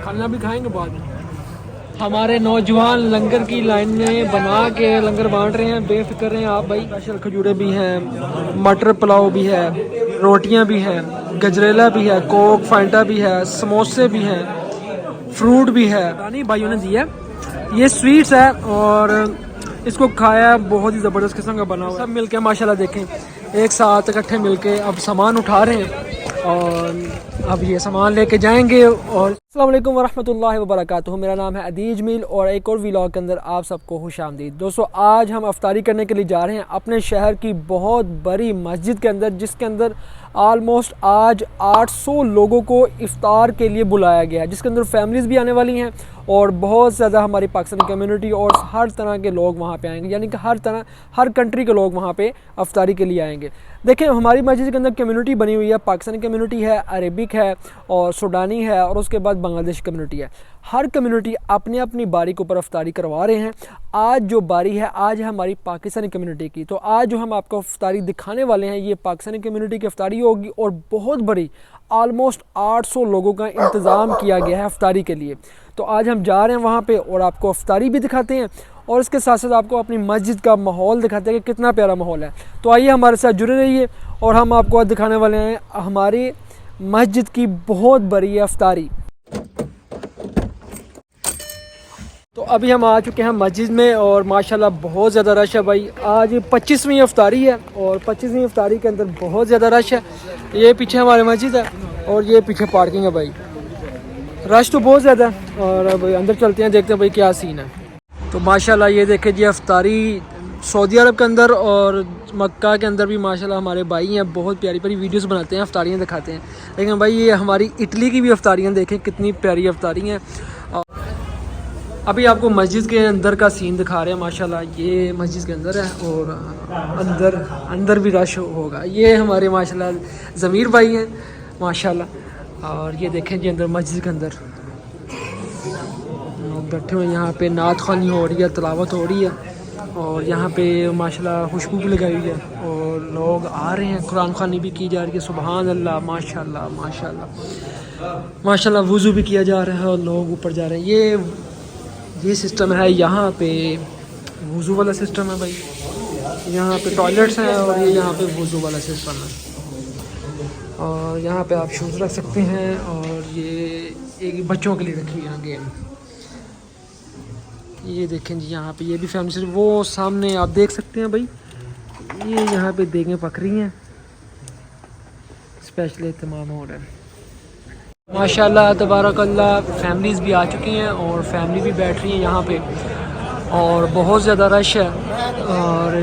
खाना भी खाएंगे बाद में। हमारे नौजवान लंगर की लाइन में बना के लंगर बांट रहे हैं, बेफिक्र हैं आप भाई। स्पेशल खजूरें भी हैं, मटर पुलाव भी है, रोटियां भी हैं, गजरेला भी है, कोक फांटा भी है, समोसे भी हैं, फ्रूट भी है। रानी भाइयों ने दिया ये स्वीट्स है और इसको खाया बहुत ही ज़बरदस्त किस्म का बना हुआ। सब मिलके माशाल्लाह देखें एक साथ इकट्ठे मिलके अब सामान उठा रहे हैं और अब ये सामान लेके जाएंगे। और अस्सलाम वालेकुम वरहमतुल्लाहि वबरकातुहू। मेरा नाम है अदीज मील और एक और व्लॉग के अंदर आप सबको खुशामदीद। दोस्तों आज हम अफ्तारी करने के लिए जा रहे हैं अपने शहर की बहुत बड़ी मस्जिद के अंदर, जिसके अंदर आलमोस्ट आज 800 लोगों को इफ्तार के लिए बुलाया गया है, जिसके अंदर फैमिलीज़ भी आने वाली हैं और बहुत ज़्यादा हमारी पाकिस्तानी कम्युनिटी और हर तरह के लोग वहाँ पे आएंगे, यानी कि हर कंट्री के लोग वहाँ पे अफ्तारी के लिए आएंगे। देखें हमारी मस्जिद के अंदर कम्युनिटी बनी हुई है, पाकिस्तानी कम्युनिटी है, अरेबिक है और सुडानी है और उसके बाद बांग्लादेशी कम्युनिटी है। हर कम्युनिटी अपनी अपनी बारी के ऊपर अफ्तारी करवा रहे हैं। आज जो बारी है आज है हमारी पाकिस्तानी कम्युनिटी की, तो आज जो हम आपको अफ्तारी दिखाने वाले हैं ये पाकिस्तानी कम्युनिटी की अफ्तारी होगी और बहुत बड़ी आलमोस्ट 800 लोगों का इंतज़ाम किया गया है अफ्तारी के लिए। तो आज हम जा रहे हैं वहाँ पे और आपको अफ्तारी भी दिखाते हैं और इसके साथ साथ आपको अपनी मस्जिद का माहौल दिखाते हैं कि कितना प्यारा माहौल है। तो आइए हमारे साथ जुड़े रहिए और हम आपको आज दिखाने वाले हैं हमारी मस्जिद की बहुत बड़ी अफ्तारी। तो अभी हम आ चुके हैं मस्जिद में और माशाल्लाह बहुत ज़्यादा रश है भाई। आज 25वीं अफ्तारी है और 25वीं अफ्तारी के अंदर बहुत ज़्यादा रश है। ये पीछे हमारे मस्जिद है और ये पीछे पार्किंग है भाई। रश तो बहुत ज़्यादा है और अब अंदर चलते हैं, देखते हैं भाई क्या सीन है। तो माशाल्लाह ये देखे जी अफ्तारी सऊदी अरब के अंदर और मक्का के अंदर भी माशाल्लाह हमारे भाई हैं, बहुत प्यारी प्यारी वीडियोस बनाते हैं, अफ्तारियाँ दिखाते हैं। लेकिन भाई ये हमारी इटली की भी अफ्तारियाँ देखें कितनी प्यारी अफ्तारी हैं। अभी आपको मस्जिद के अंदर का सीन दिखा रहे हैं। माशाल्लाह ये मस्जिद के अंदर है और अंदर भी रश होगा। ये हमारे माशाल्लाह ज़मीर भाई हैं माशाल्लाह। और ये देखें जी अंदर मस्जिद के अंदर लोग बैठे हुए, यहाँ पे नात ख़वानी हो रही है, तिलावत हो रही है और यहाँ पे माशाल्लाह खुशबू भी लगाई हुई है और लोग आ रहे हैं, कुरान ख़वानी भी की जा रही है। सुबहान अल्लाह, माशाल्लाह माशाल्लाह माशाल्लाह। वुज़ू भी किया जा रहा है और लोग ऊपर जा रहे हैं। ये सिस्टम है यहाँ पे, वुज़ू वाला सिस्टम है भाई। यहाँ पे टॉयलेट्स हैं और ये यहाँ पे वुज़ू वाला सिस्टम है और यहाँ पे आप शूज़ रख सकते हैं और ये एक बच्चों के लिए रखी हुई है गेम। ये देखें जी यहाँ पे ये भी फैमिली से वो सामने आप देख सकते हैं भाई। ये यहाँ पे देखें पक रही हैं, स्पेशल एहतमाम हो रहा है माशाल्लाह तबारकल्लाह। फैमिलीज़ भी आ चुकी हैं और फैमिली भी बैठ रही है यहाँ पे और बहुत ज़्यादा रश है और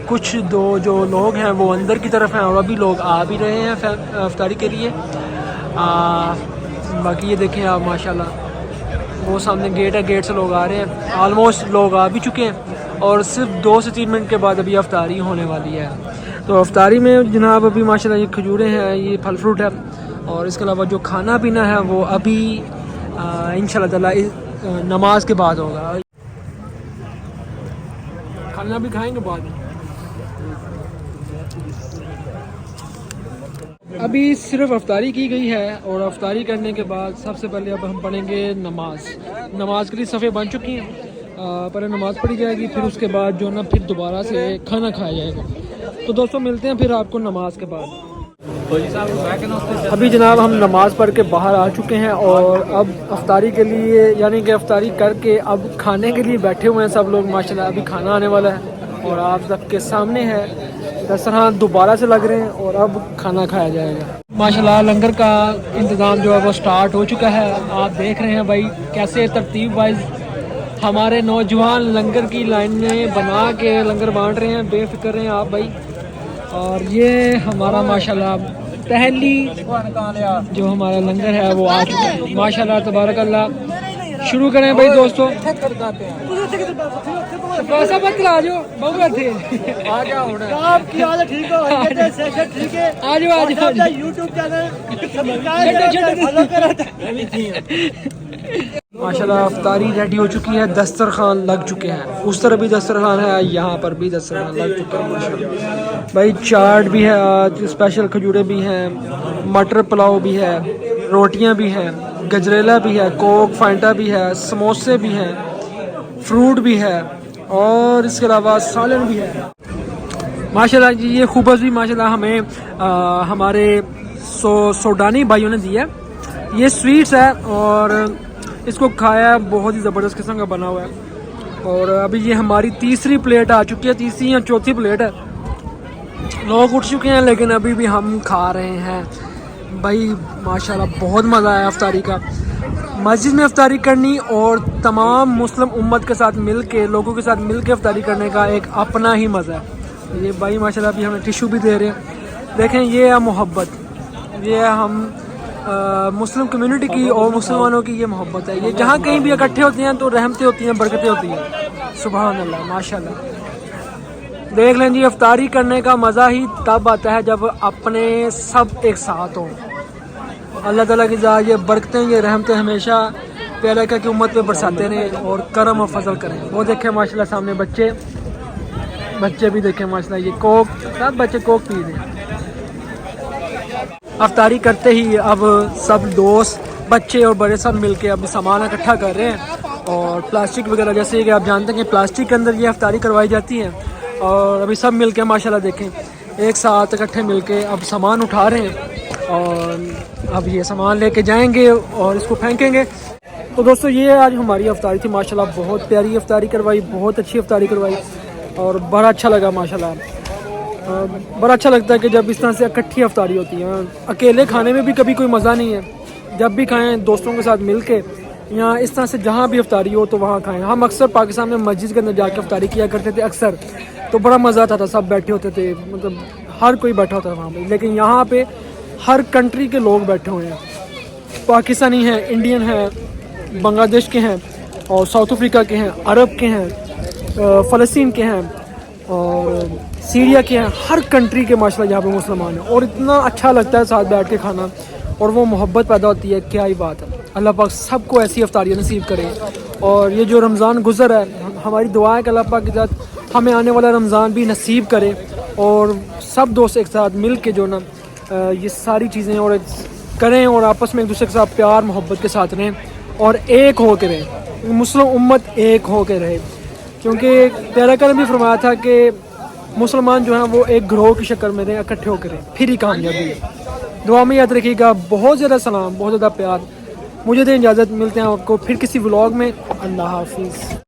कुछ जो लोग हैं वो अंदर की तरफ हैं और अभी लोग आ भी रहे हैं अफ्तारी के लिए। बाकी ये देखें आप माशाल्लाह वो सामने गेट है, गेट से लोग आ रहे हैं। आलमोस्ट लोग आ भी चुके हैं और सिर्फ 2 से 3 मिनट के बाद अभी अफ्तारी होने वाली है। तो अफ्तारी में जनाब अभी माशाल्लाह ये खजूरें हैं, ये फल फ्रूट है और इसके अलावा जो खाना पीना है वो अभी इंशाल्लाह ताला नमाज के बाद होगा। खाना भी खाएंगे बाद में। अभी सिर्फ अफ्तारी की गई है और अफ्तारी करने के बाद सबसे पहले अब हम पढ़ेंगे नमाज के लिए सफ़े बन चुकी हैं। पहले नमाज़ पढ़ी जाएगी, फिर उसके बाद जो ना फिर दोबारा से खाना खाया जाएगा। तो दोस्तों मिलते हैं फिर आपको नमाज के बाद। अभी जनाब हम नमाज़ पढ़ के बाहर आ चुके हैं और अब अफ्तारी के लिए यानी कि अफ्तारी करके अब खाने के लिए बैठे हुए हैं सब लोग माशाल्लाह। अभी खाना आने वाला है और आप सबके सामने है, दस्तरखान दोबारा से लग रहे हैं और अब खाना खाया जाएगा माशाल्लाह। लंगर का इंतज़ाम जो है वो स्टार्ट हो चुका है। आप देख रहे हैं भाई कैसे तरतीब वाइज हमारे नौजवान लंगर की लाइन में बना के लंगर बांट रहे हैं, बेफिक्र हैं आप भाई। और ये हमारा माशाल्लाह पहली जो हमारा लंगर है वो आ चुका है माशाल्लाह तबारकल्लाह। शुरू करें भाई दोस्तों। पैसा मत ला जो बहुत थे आ जाओ आपकी हालत ठीक हो सेशन ठीक है आ जाओ YouTube चैनल माशाल्लाह। अफ्तारी रेडी हो चुकी है, दस्तरखान लग चुके हैं, उस तरफ भी दस्तरखान है, यहाँ पर भी दस्तरखान लग चुका है माशाल्लाह भाई। चाट भी है आज, स्पेशल खजूरें भी हैं, मटर पुलाव भी है रोटियां भी हैं, गजरेला भी है, कोक फांटा भी है, समोसे भी हैं, फ्रूट भी है और इसके अलावा सालन भी है। माशाल्लाह जी ये खूबस भी माशाल्लाह हमें हमारे सोडानी भाइयों ने दिया। ये स्वीट्स है और इसको खाया बहुत ही ज़बरदस्त किस्म का बना हुआ है। और अभी ये हमारी तीसरी प्लेट आ चुकी है, तीसरी या चौथी प्लेट है। लोग उठ चुके हैं लेकिन अभी भी हम खा रहे हैं। भाई माशाल्लाह बहुत मज़ा आया अफ्तारी का। मस्जिद में अफ्तारी करनी और तमाम मुस्लिम उम्मत के साथ मिल के, लोगों के साथ मिल के अफ्तारी करने का एक अपना ही मज़ा है। ये भाई माशाल्लाह अभी हमें टिशू भी दे रहे हैं। देखें ये है मोहब्बत, ये है हम मुस्लिम कम्युनिटी की और मुसलमानों की ये मोहब्बत है। ये जहाँ कहीं भी इकट्ठे होते हैं तो रहमतें होती हैं, बरकतें होती हैं। सुभान अल्लाह माशाल्लाह। देख लें जी अफ्तारी करने का मज़ा ही तब आता है जब अपने सब एक साथ हों। अल्लाह ताला की ज़ात ये बरकतें, ये रहमतें हमेशा प्यारे की उम्मत पे बरसाते रहें और करम और फजल करें। वो देखें माशाल्लाह सामने बच्चे भी देखें माशाल्लाह, ये कोक सब बच्चे कोक पी रहे हैं। अफ्तारी करते ही अब सब दोस्त बच्चे और बड़े सब मिलके अभी सामान इकट्ठा कर रहे हैं और प्लास्टिक वगैरह, जैसे कि आप जानते हैं कि प्लास्टिक के अंदर ये अफ्तारी करवाई जाती है। और अभी सब मिलके माशाल्लाह देखें एक साथ इकट्ठे मिलके अब सामान उठा रहे हैं और अब ये सामान लेके जाएंगे और इसको फेंकेंगे। तो दोस्तों ये आज हमारी अफ्तारी थी माशाल्लाह, बहुत प्यारी अफ्तारी करवाई, बहुत अच्छी अफ्तारी करवाई और बड़ा अच्छा लगा माशाल्लाह। बड़ा अच्छा लगता है कि जब इस तरह से इकट्ठी अफ्तारी होती है। अकेले खाने में भी कभी कोई मज़ा नहीं है, जब भी खाएं दोस्तों के साथ मिल के या इस तरह से जहाँ भी अफ्तारी हो तो वहाँ खाएं। हम अक्सर पाकिस्तान में मस्जिद के अंदर जाके अफ्तारी किया करते थे अक्सर, तो बड़ा मज़ा आता था, सब बैठे होते थे, मतलब हर कोई बैठा होता था वहाँ पे। लेकिन यहाँ पे हर कंट्री के लोग बैठे हुए हैं, पाकिस्तानी हैं, इंडियन हैं, बांग्लादेश के हैं और साउथ अफ्रीका के हैं, अरब के हैं, फ़लस्तीन के हैं और सीरिया के हैं। हर कंट्री के माशाल्लाह यहाँ पे मुसलमान हैं और इतना अच्छा लगता है साथ बैठ के खाना और वो मोहब्बत पैदा होती है। क्या ही बात है। अल्लाह पाक सबको ऐसी अफ्तारियाँ नसीब करे। और ये जो रमज़ान गुज़र है, हमारी दुआ है कि अल्लाह पाक के साथ हमें आने वाला रमज़ान भी नसीब करे और सब दोस्त एक साथ मिल के जो ना ये सारी चीज़ें और करें और आपस में एक दूसरे के साथ प्यार मोहब्बत के साथ रहें और एक हो के रहें, मुस्लिम उम्मत एक हो के रहे। क्योंकि प्यारा करम भी फरमाया था कि मुसलमान जो हैं वो एक ग्रोह की शक्ल में रहें, इकट्ठे होकर रहें, फिर ही कामयाबी है। दुआ में याद रखिएगा। बहुत ज़्यादा सलाम, बहुत ज़्यादा प्यार। मुझे दें इजाज़त, मिलते हैं आपको फिर किसी व्लॉग में। अल्लाह हाफिज़।